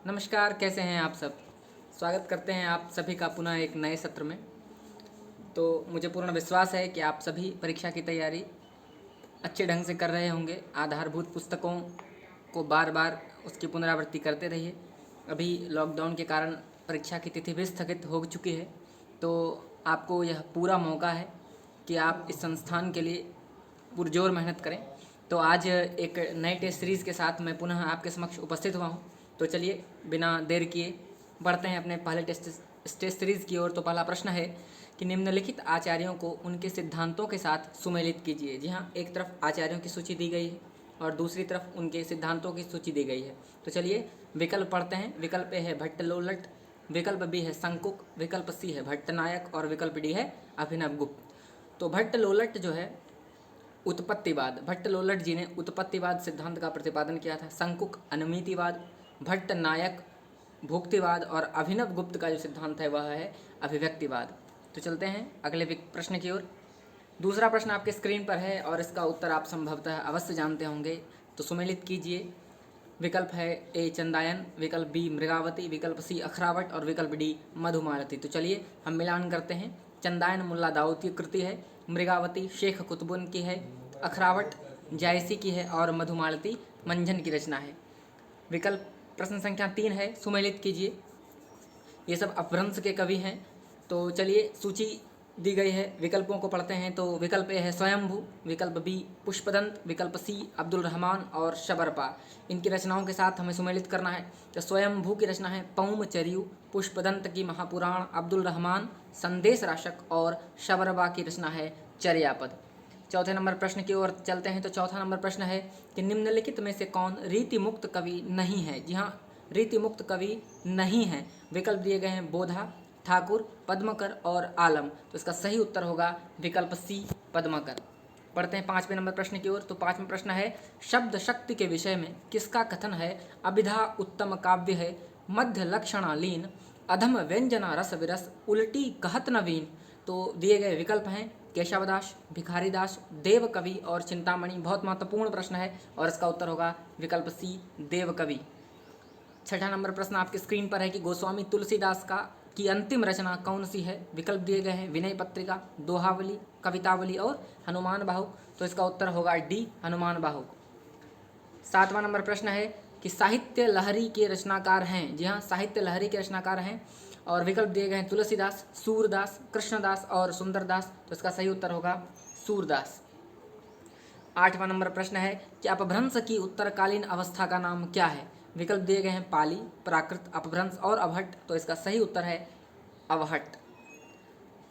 नमस्कार, कैसे हैं आप सब। स्वागत करते हैं आप सभी का पुनः एक नए सत्र में। तो मुझे पूर्ण विश्वास है कि आप सभी परीक्षा की तैयारी अच्छे ढंग से कर रहे होंगे। आधारभूत पुस्तकों को बार बार उसकी पुनरावृत्ति करते रहिए। अभी लॉकडाउन के कारण परीक्षा की तिथि भी स्थगित हो चुकी है, तो आपको यह पूरा मौका है कि आप इस संस्थान के लिए पुरजोर मेहनत करें। तो आज एक नए टेस्ट सीरीज़ के साथ मैं पुनः आपके समक्ष उपस्थित हुआ हूँ। तो चलिए बिना देर किए बढ़ते हैं अपने पहले टेस्ट सीरीज़ की ओर। तो पहला प्रश्न है कि निम्नलिखित आचार्यों को उनके सिद्धांतों के साथ सुमेलित कीजिए। जी हाँ, एक तरफ आचार्यों की सूची दी गई है और दूसरी तरफ उनके सिद्धांतों की सूची दी गई है। तो चलिए विकल्प पढ़ते हैं। विकल्प ए है भट्टलोलट, विकल्प बी है संकुक, विकल्प सी है भट्टनायक और विकल्प डी है अभिनवगुप्त। तो भट्टलोलट जो है उत्पत्तिवाद, भट्टलोलट जी ने उत्पत्तिवाद सिद्धांत का प्रतिपादन किया था। संकुक अनुमितिवाद, भट्टनायक भुक्तिवाद और अभिनवगुप्त का जो सिद्धांत है वह है अभिव्यक्तिवाद। तो चलते हैं अगले प्रश्न की ओर। दूसरा प्रश्न आपके स्क्रीन पर है और इसका उत्तर आप संभवतः अवश्य जानते होंगे, तो सुमेलित कीजिए। विकल्प है ए चंदायन, विकल्प बी मृगावती, विकल्प सी अखरावट और विकल्प डी मधुमालती। तो चलिए हम मिलान करते हैं। चंदायन मुल्ला दाऊद की कृति है, मृगावती शेख कुतुबुन की है, अखरावट जायसी की है और मधुमालती मंझन की रचना है। विकल्प प्रश्न संख्या 3 है, सुमेलित कीजिए। ये सब अपभ्रंश के कवि हैं। तो चलिए सूची दी गई है, विकल्पों को पढ़ते हैं। तो विकल्प ए है स्वयंभू, विकल्प बी पुष्पदंत, विकल्प सी अब्दुल रहमान और शबरपा। इनकी रचनाओं के साथ हमें सुमेलित करना है। तो स्वयंभू की रचना है पौम चरियु, पुष्पदंत की महापुराण, अब्दुल रहमान संदेश राशक और शबरपा की रचना है चर्यापद। चौथे नंबर प्रश्न की ओर चलते हैं। तो चौथा नंबर प्रश्न है कि निम्नलिखित में से कौन रीति मुक्त कवि नहीं है। जी हाँ, रीति मुक्त कवि नहीं है। विकल्प दिए गए हैं बोधा, ठाकुर, पद्मकर और आलम। तो इसका सही उत्तर होगा विकल्प सी पद्मकर। पढ़ते हैं पाँचवें नंबर प्रश्न की ओर। तो पाँचवें प्रश्न है शब्द शक्ति के विषय में किसका कथन है अभिधा उत्तम काव्य है, मध्य लक्षणालीन, अधम व्यंजना रस विरस, उल्टी कहत नवीन। तो दिए गए विकल्प हैं केशवदास, भिखारीदास, देवकवि और चिंतामणि। बहुत महत्वपूर्ण प्रश्न है और इसका उत्तर होगा विकल्प सी देवकवि। छठा नंबर प्रश्न आपकी स्क्रीन पर है कि गोस्वामी तुलसीदास का की अंतिम रचना कौन सी है। विकल्प दिए गए हैं विनय पत्रिका, दोहावली, कवितावली और हनुमान बाहुक। तो इसका उत्तर होगा डी हनुमान बाहुक। सातवां नंबर प्रश्न है कि साहित्य लहरी के रचनाकार हैं। जी हाँ, साहित्य लहरी के रचनाकार हैं और विकल्प दिए गए हैं तुलसीदास, सूरदास, कृष्णदास और सुंदरदास। तो इसका सही उत्तर होगा सूरदास। आठवां नंबर प्रश्न है कि अपभ्रंश की उत्तरकालीन अवस्था का नाम क्या है। विकल्प दिए गए हैं पाली, प्राकृत, अपभ्रंश और अवहट। तो इसका सही उत्तर है अवहट।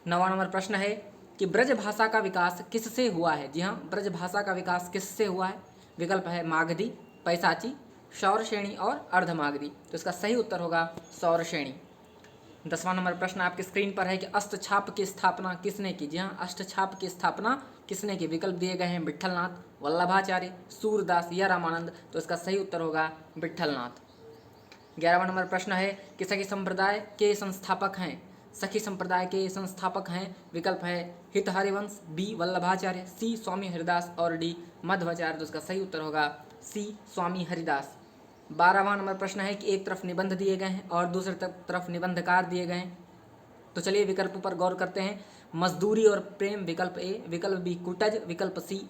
नौवां नंबर प्रश्न है कि ब्रज भाषा का विकास किससे हुआ है। जी हाँ, ब्रज भाषा का विकास किससे हुआ है। विकल्प है मागधी, पैसाची, सौरश्रेणी और अर्धमागधी। तो इसका सही उत्तर होगा सौरश्रेणी। 10वां नंबर प्रश्न आपकी स्क्रीन पर है कि अष्टछाप की स्थापना किसने की। जी हाँ, अष्टछाप की स्थापना किसने की। विकल्प दिए गए हैं विट्ठलनाथ, वल्लभाचार्य, सूरदास या रामानंद। तो इसका सही उत्तर होगा विट्ठलनाथ। 11वां नंबर प्रश्न है कि सखी संप्रदाय के संस्थापक हैं। सखी संप्रदाय के संस्थापक हैं। विकल्प है हित हरिवंश, बी वल्लभाचार्य, सी स्वामी हरिदास और डी मध्वाचार्य। तो इसका सही उत्तर होगा सी स्वामी हरिदास। 12वां नंबर प्रश्न है कि एक तरफ निबंध दिए गए हैं और दूसरी तरफ निबंधकार दिए गए हैं। तो चलिए विकल्पों पर गौर करते हैं। मजदूरी और प्रेम विकल्प ए, विकल्प बी कुटज, विकल्प सी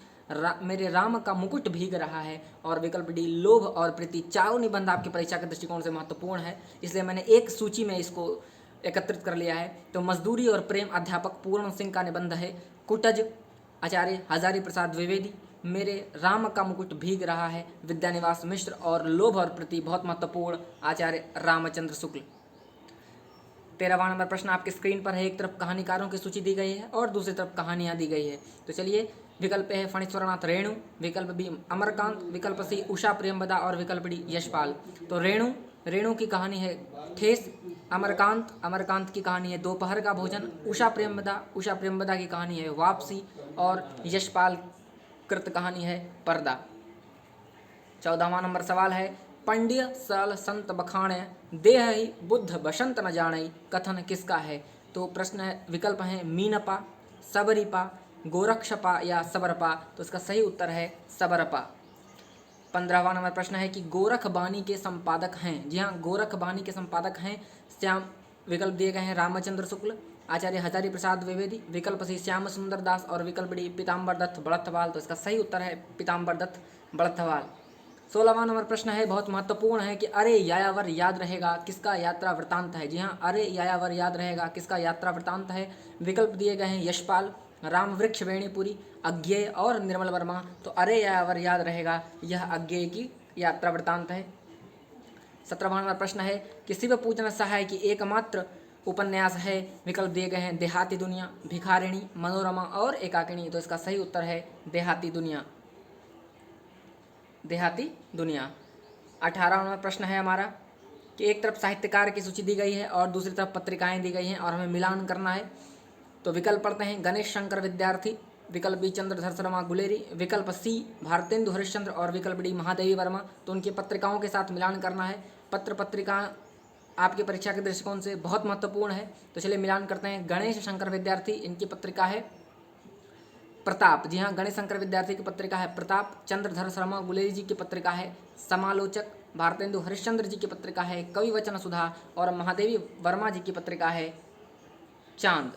मेरे राम का मुकुट भीग रहा है और विकल्प डी लोभ और प्रीति। चारों निबंध आपकी परीक्षा के दृष्टिकोण से महत्वपूर्ण है, इसलिए मैंने एक सूची में इसको एकत्रित कर लिया है। तो मजदूरी और प्रेम अध्यापक पूर्ण सिंह का निबंध है, कुटज आचार्य हजारी प्रसाद द्विवेदी, मेरे राम का मुकुट भीग रहा है विद्यानिवास मिश्र और लोभ और प्रीति बहुत महत्वपूर्ण आचार्य रामचंद्र शुक्ल। 13वां नंबर प्रश्न आपकी स्क्रीन पर है। एक तरफ कहानीकारों की सूची दी गई है और दूसरी तरफ कहानियां दी गई है। तो चलिए विकल्प है फणीश्वरनाथ रेणु, विकल्प बी अमरकांत, विकल्प सी उषा प्रेमवदा और विकल्प डी यशपाल। तो रेणु की कहानी है ठेस, अमरकांत की कहानी है दोपहर का भोजन, उषा प्रेमवदा की कहानी है वापसी और यशपाल कृत कहानी है पर्दा। 14वां नंबर सवाल है पंड्य सल संत बखाणे देह ही बुद्ध बसंत न जाने कथन किसका है। तो प्रश्न विकल्प हैं मीनपा, सबरीपा, गोरक्षपा या सबरपा। तो इसका सही उत्तर है सबरपा। 15वां नंबर प्रश्न है कि गोरखबानी के संपादक हैं, जी हाँ, गोरखबानी के संपादक हैं श्याम, विकल्प दिए गए हैं रामचंद्र शुक्ल, आचार्य हजारी प्रसाद द्विवेदी, विकल्प सी श्याम सुंदर दास और विकल्प डी पीताम्बर दत्त बड़थवाल। तो इसका सही उत्तर है पीताम्बर दत्त बड़थवाल। 16वां नंबर प्रश्न है, बहुत महत्वपूर्ण है कि अरे यायावर याद रहेगा किसका यात्रा वृतांत है, जी हाँ, अरे यायावर याद रहेगा किसका यात्रा वृतांत है। विकल्प दिए गए हैं यशपाल, रामवृक्ष वेणीपुरी, अज्ञेय और निर्मल वर्मा। तो अरे यायावर याद रहेगा यह अज्ञेय की यात्रा वृतांत है। 17वां नंबर प्रश्न है कि शिव पूजन सहाय की एकमात्र उपन्यास है, विकल्प दिए गए हैं देहाती दुनिया, भिखारिणी, मनोरमा और एकाकिनी। तो इसका सही उत्तर है देहाती दुनिया, देहाती दुनिया। 18वां नंबर प्रश्न है हमारा कि एक तरफ साहित्यकार की सूची दी गई है और दूसरी तरफ पत्रिकाएं दी गई हैं और हमें मिलान करना है। तो विकल्प पढ़ते हैं, गणेश शंकर विद्यार्थी, विकल्प बी चंद्रधर शर्मा गुलेरी, विकल्प सी भारतेंदु हरिश्चंद्र और विकल्प डी महादेवी वर्मा। तो उनकी पत्रिकाओं के साथ मिलान करना है। पत्र पत्रिका आपकी परीक्षा के दृष्टिकोण से बहुत महत्वपूर्ण है। तो चलिए मिलान करते हैं। गणेश शंकर विद्यार्थी, इनकी पत्रिका है प्रताप, जी हाँ, गणेश शंकर विद्यार्थी की पत्रिका है प्रताप। चंद्रधर शर्मा गुलेरी जी की पत्रिका है समालोचक, भारतेंदु हरिश्चंद्र जी की पत्रिका है कवि वचन सुधा और महादेवी वर्मा जी की पत्रिका है चांद।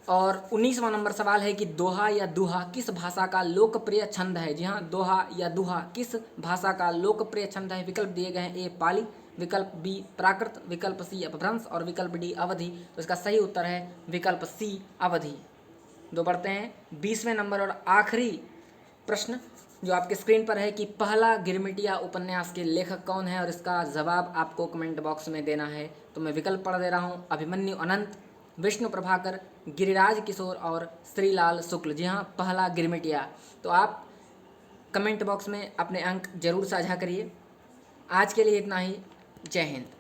और 19वां नंबर सवाल है कि दोहा या दुहा किस भाषा का लोकप्रिय छंद है, जी हाँ, दोहा या दुहा किस भाषा का लोकप्रिय छंद है। विकल्प दिए गए हैं ए पाली, विकल्प बी प्राकृत, विकल्प सी अपभ्रंश और विकल्प डी अवधि। तो इसका सही उत्तर है विकल्प सी अवधि। दो बढ़ते हैं 20वें नंबर और आखिरी प्रश्न जो आपके स्क्रीन पर है कि पहला गिरमिटिया उपन्यास के लेखक कौन है, और इसका जवाब आपको कमेंट बॉक्स में देना है। तो मैं विकल्प पढ़ दे रहा हूँ, अभिमन्यु अनंत, विष्णु प्रभाकर, गिरिराज किशोर और श्रीलाल शुक्ल। जी हाँ, पहला गिरमिटिया। तो आप कमेंट बॉक्स में अपने अंक जरूर साझा करिए। आज के लिए इतना ही। जय हिंद।